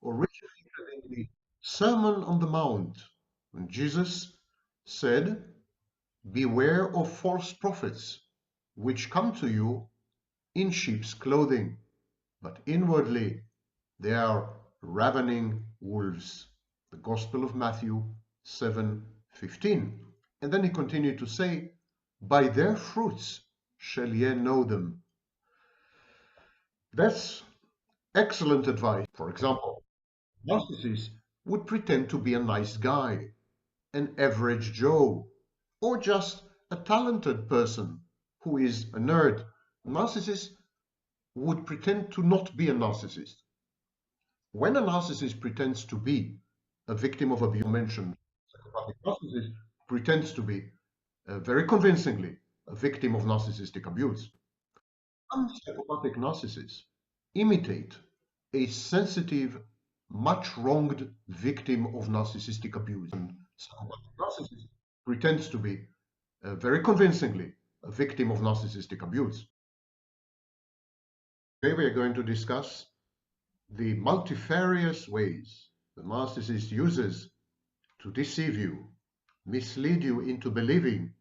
originated in the Sermon on the Mount, when Jesus said, "Beware of false prophets, which come to you in sheep's clothing, but inwardly they are ravening wolves." The Gospel of Matthew 7:15. And then he continued to say, "By their fruits shall ye know them." That's excellent advice. For example, narcissists would pretend to be a nice guy, an average Joe, or just a talented person who is a nerd. Narcissists would pretend to not be a narcissist. When a narcissist pretends to be a victim of abuse, mentioned psychopathic narcissist pretends to be very convincingly a victim of narcissistic abuse. Some psychopathic narcissists imitate a sensitive, much wronged victim of narcissistic abuse. And psychopathic narcissist pretends to be very convincingly a victim of narcissistic abuse. Today we are going to discuss the multifarious ways the narcissist uses to deceive you, mislead you into believing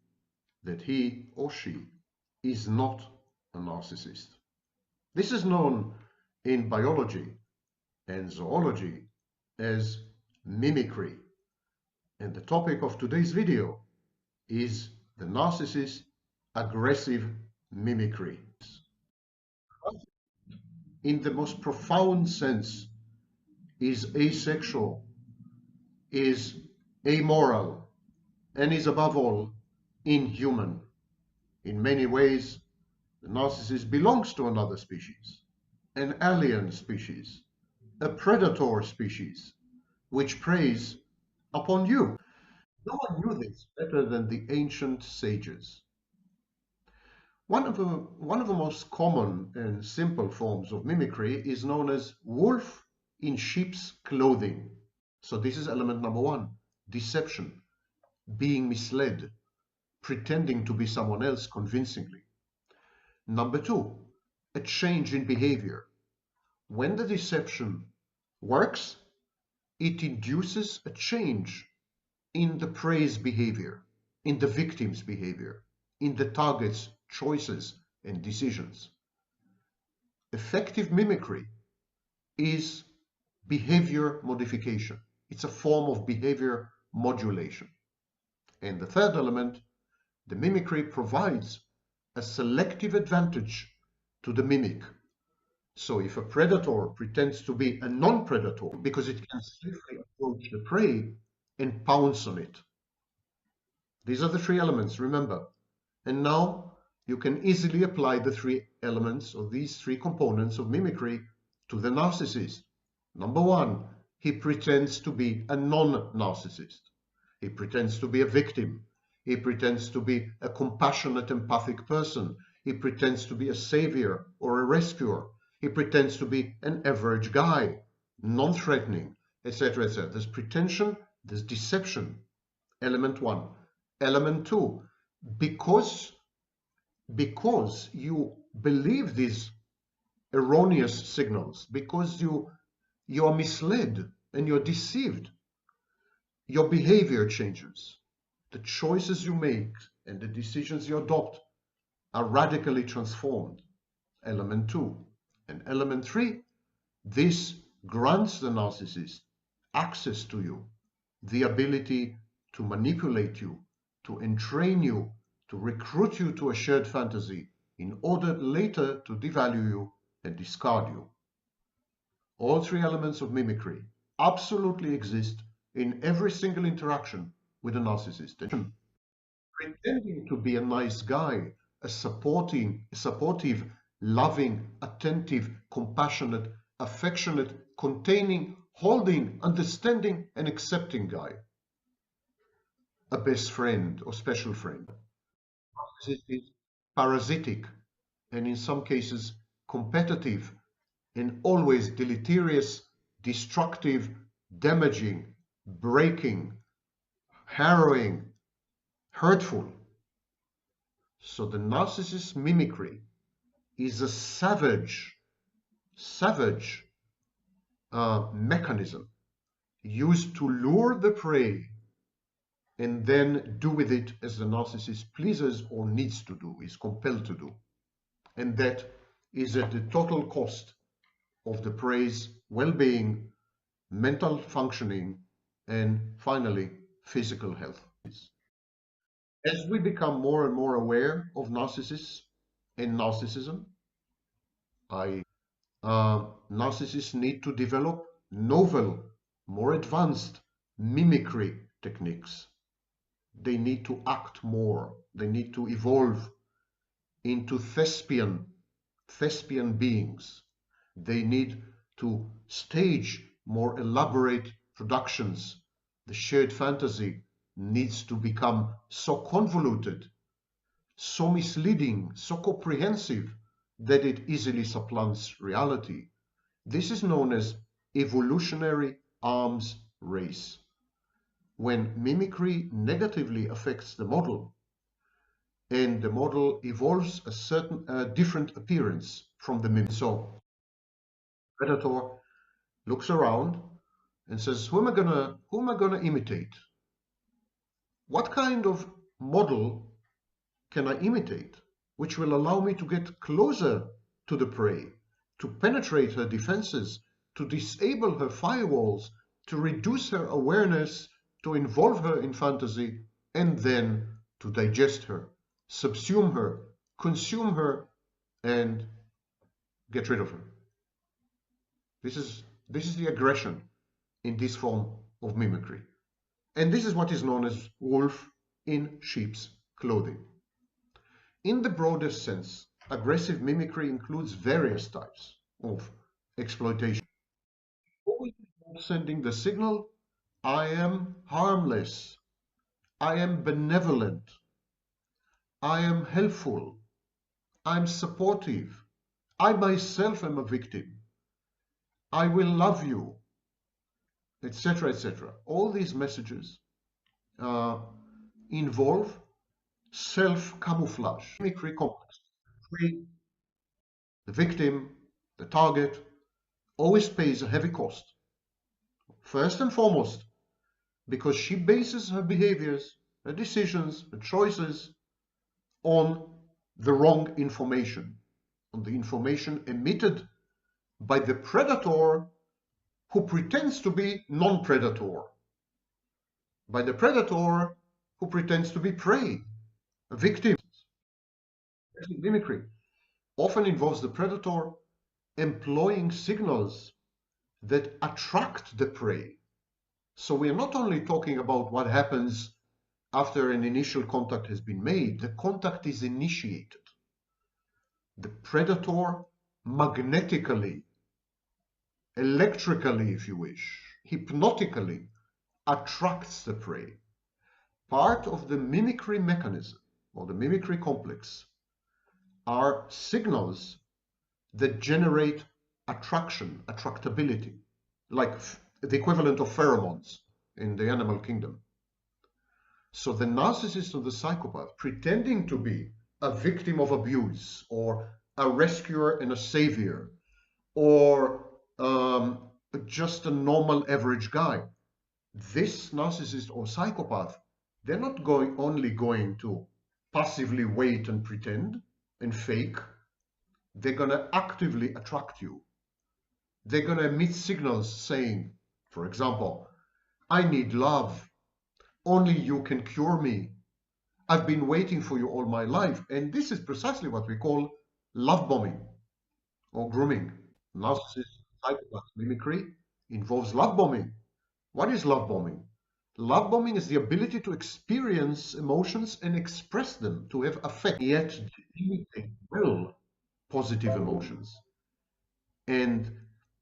that he or she is not a narcissist. This is known in biology and zoology as mimicry. And the topic of today's video is the narcissist aggressive mimicry. In the most profound sense, is asexual, is amoral, and is above all inhuman. In many ways, the narcissist belongs to another species, an alien species, a predator species, which preys upon you. No one knew this better than the ancient sages. One of the most common and simple forms of mimicry is known as wolf in sheep's clothing. So this is element number one, deception, being misled, pretending to be someone else convincingly. Number two, a change in behavior. When the deception works, it induces a change in the prey's behavior, in the victim's behavior, in the target's choices and decisions. Effective mimicry is behavior modification. It's a form of behavior modulation. And the third element, the mimicry provides a selective advantage to the mimic. So if a predator pretends to be a non-predator because it can safely approach the prey and pounce on it. These are the three elements, remember. And now you can easily apply the three elements or these three components of mimicry to the narcissist. Number one, he pretends to be a non-narcissist. He pretends to be a victim. He pretends to be a compassionate, empathic person. He pretends to be a savior or a rescuer. He pretends to be an average guy, non-threatening, etc., etc. There's pretension, there's deception. Element one. Element two, because you believe these erroneous signals, because you are misled and you're deceived, your behavior changes. The choices you make and the decisions you adopt are radically transformed. Element two. And element three, this grants the narcissist access to you, the ability to manipulate you, to entrain you, to recruit you to a shared fantasy in order later to devalue you and discard you. All three elements of mimicry absolutely exist in every single interaction with a narcissist. Pretending to be a nice guy, a supportive, loving, attentive, compassionate, affectionate, containing, holding, understanding, and accepting guy. A best friend or special friend. Narcissist is parasitic and in some cases competitive and always deleterious, destructive, damaging, breaking, harrowing, hurtful. So the narcissist mimicry is a savage mechanism used to lure the prey and then do with it as the narcissist pleases or needs to do, is compelled to do. And that is at the total cost of the prey's well-being, mental functioning, and finally, physical health. As we become more and more aware of narcissists and narcissism, narcissists need to develop novel, more advanced mimicry techniques. They need to act more. They need to evolve into thespian beings. They need to stage more elaborate productions. The shared fantasy needs to become so convoluted, so misleading, so comprehensive that it easily supplants reality. This is known as evolutionary arms race. When mimicry negatively affects the model, and the model evolves a certain different appearance from the mimic. So predator looks around and says, who am I gonna imitate? What kind of model can I imitate which will allow me to get closer to the prey, to penetrate her defenses, to disable her firewalls, to reduce her awareness, to involve her in fantasy, and then to digest her, subsume her, consume her, and get rid of her. This is the aggression in this form of mimicry. And this is what is known as wolf in sheep's clothing. In the broadest sense, aggressive mimicry includes various types of exploitation. Always sending the signal, I am harmless, I am benevolent, I am helpful, I'm supportive, I myself am a victim, I will love you, etc., etc. All these messages involve self-camouflage, mimicry complex. The victim, the target, always pays a heavy cost. First and foremost, because she bases her behaviors, her decisions, her choices on the wrong information, on the information emitted by the predator who pretends to be non-predator, by the predator who pretends to be prey, a victim. Mimicry often involves the predator employing signals that attract the prey. So we are not only talking about what happens after an initial contact has been made, the contact is initiated. The predator magnetically, electrically, if you wish, hypnotically attracts the prey. Part of the mimicry mechanism or the mimicry complex are signals that generate attraction, attractability, like the equivalent of pheromones in the animal kingdom. So the narcissist or the psychopath, pretending to be a victim of abuse or a rescuer and a savior, or just a normal average guy, this narcissist or psychopath, they're not only going to passively wait and pretend and fake. They're going to actively attract you. They're going to emit signals saying, for example, I need love. Only you can cure me. I've been waiting for you all my life. And this is precisely what we call love bombing or grooming. Narcissist psychopath mimicry involves love bombing. What is love bombing? Love bombing is the ability to experience emotions and express them, to have affect, yet imitate well positive emotions. And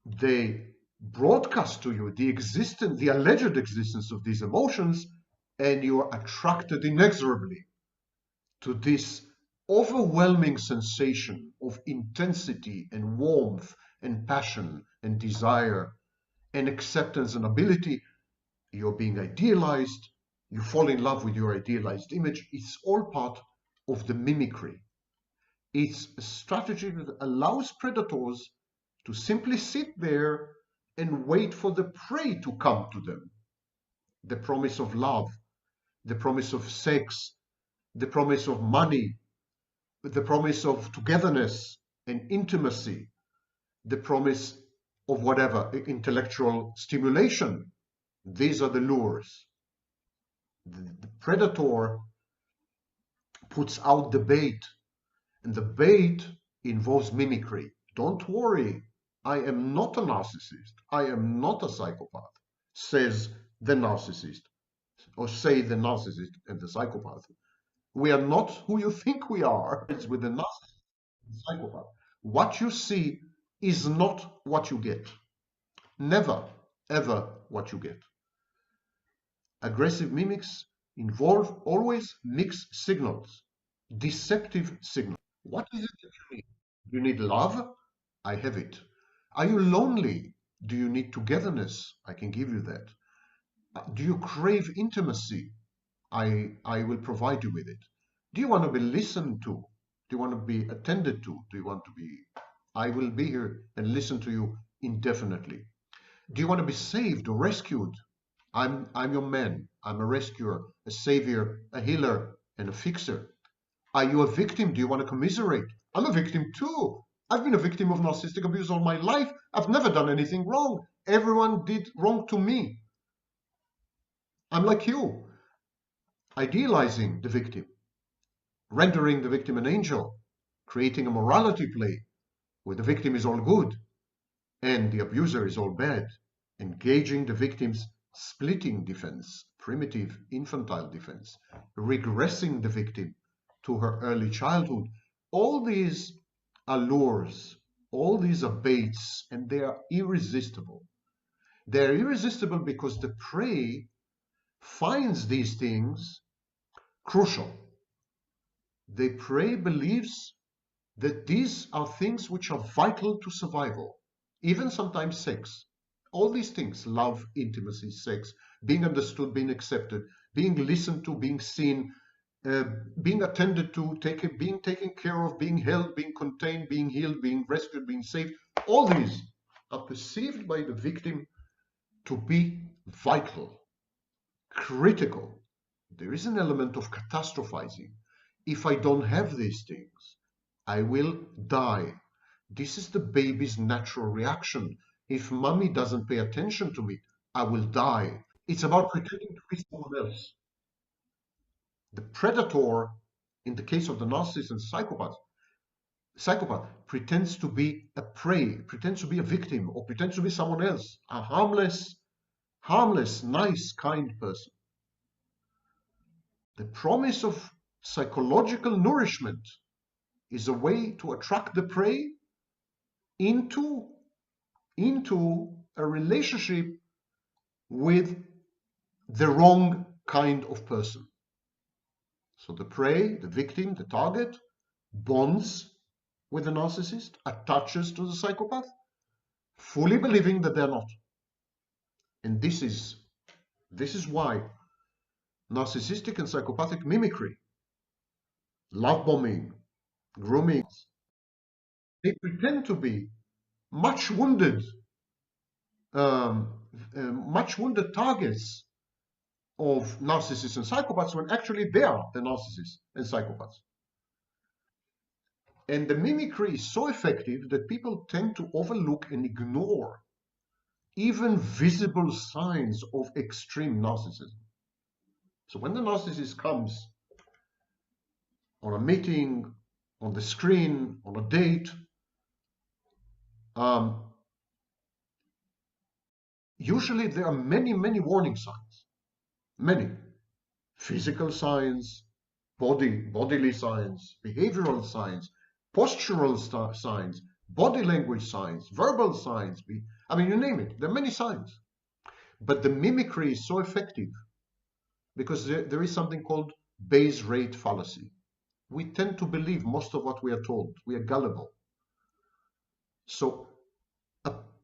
they broadcast to you the alleged existence of these emotions, and you are attracted inexorably to this overwhelming sensation of intensity and warmth and passion and desire and acceptance and ability. You're being idealized, you fall in love with your idealized image. It's all part of the mimicry. It's a strategy that allows predators to simply sit there and wait for the prey to come to them. The promise of love, the promise of sex, the promise of money, the promise of togetherness and intimacy, the promise of whatever, intellectual stimulation. These are the lures. The predator puts out the bait, and the bait involves mimicry. Don't worry, I am not a narcissist. I am not a psychopath, says the narcissist, or say the narcissist and the psychopath. We are not who you think we are. It's with the narcissist and the psychopath. What you see is not what you get. Never, ever what you get. Aggressive mimics involve always mixed signals, deceptive signals. What is it that you need? Do you need love? I have it. Are you lonely? Do you need togetherness? I can give you that. Do you crave intimacy? I will provide you with it. Do you want to be listened to? Do you want to be attended to? Do you want to be? I will be here and listen to you indefinitely. Do you want to be saved or rescued? I'm your man. I'm a rescuer, a savior, a healer, and a fixer. Are you a victim? Do you want to commiserate? I'm a victim too. I've been a victim of narcissistic abuse all my life. I've never done anything wrong. Everyone did wrong to me. I'm like you, idealizing the victim, rendering the victim an angel, creating a morality play where the victim is all good and the abuser is all bad, engaging the victim's splitting defense, primitive infantile defense, regressing the victim to her early childhood. All these are lures, all these are baits, and they are irresistible. They're irresistible because the prey finds these things crucial. The prey believes that these are things which are vital to survival, even sometimes sex. All these things, love, intimacy, sex, being understood, being accepted, being listened to, being seen, being attended to, being taken care of, being held, being contained, being healed, being rescued, being saved, all these are perceived by the victim to be vital, critical. There is an element of catastrophizing. If I don't have these things, I will die. This is the baby's natural reaction. If mommy doesn't pay attention to me, I will die. It's about pretending to be someone else. The predator, in the case of the narcissist and psychopath pretends to be a prey, pretends to be a victim, or pretends to be someone else, a harmless, nice, kind person. The promise of psychological nourishment is a way to attract the prey into a relationship with the wrong kind of person. So the prey, the victim, the target, bonds with the narcissist, attaches to the psychopath, fully believing that they're not. And this is why narcissistic and psychopathic mimicry, love bombing, grooming, they pretend to be much wounded targets of narcissists and psychopaths when actually they are the narcissists and psychopaths. And the mimicry is so effective that people tend to overlook and ignore even visible signs of extreme narcissism. So when the narcissist comes on a meeting, on the screen, on a date, usually there are many warning signs. Many. Physical signs, bodily signs, behavioral signs, postural signs, body language signs, verbal signs. I mean, you name it. There are many signs. But the mimicry is so effective because there is something called base rate fallacy. We tend to believe most of what we are told. We are gullible. So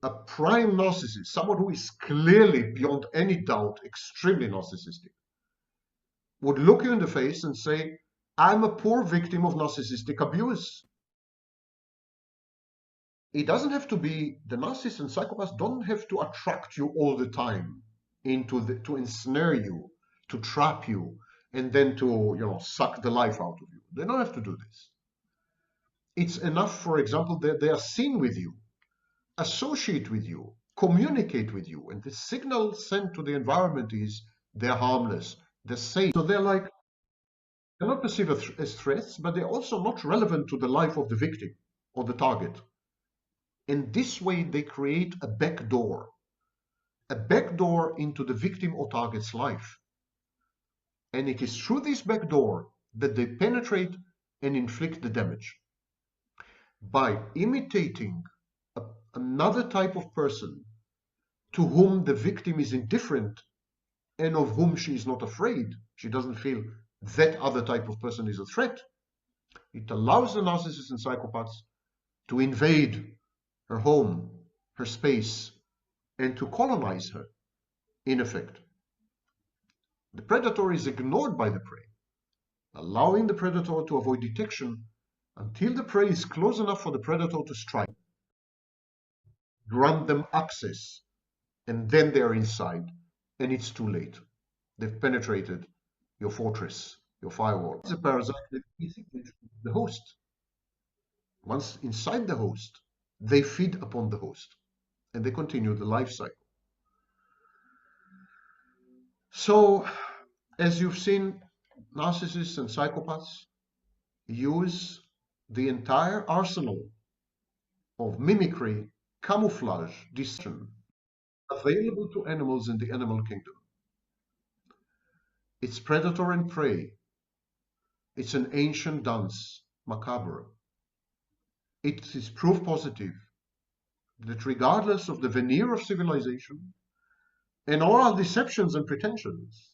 a prime narcissist, someone who is clearly, beyond any doubt, extremely narcissistic, would look you in the face and say, I'm a poor victim of narcissistic abuse. it doesn't have to be, the narcissists and psychopaths don't have to attract you all the time to ensnare you, to trap you, and then to suck the life out of you. They don't have to do this. It's enough, for example, that they are seen with you, associate with you, communicate with you, and the signal sent to the environment is they're harmless, they're safe. So they're not perceived as threats, but they're also not relevant to the life of the victim or the target. In this way, they create a back door into the victim or target's life. And it is through this back door that they penetrate and inflict the damage. By imitating another type of person to whom the victim is indifferent and of whom she is not afraid, she doesn't feel that other type of person is a threat, it allows the narcissists and psychopaths to invade her home, her space, and to colonize her, in effect. The predator is ignored by the prey, allowing the predator to avoid detection until the prey is close enough for the predator to strike, grant them access, and then they're inside, and it's too late. They've penetrated your fortress, your firewall. It's a parasite that is the host. Once inside the host, they feed upon the host, and they continue the life cycle. So, as you've seen, narcissists and psychopaths use the entire arsenal of mimicry, camouflage, deception available to animals in the animal kingdom. It's predator and prey. It's an ancient dance, macabre. It is proof positive that regardless of the veneer of civilization and all our deceptions and pretensions,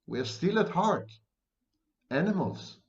we are still at heart animals.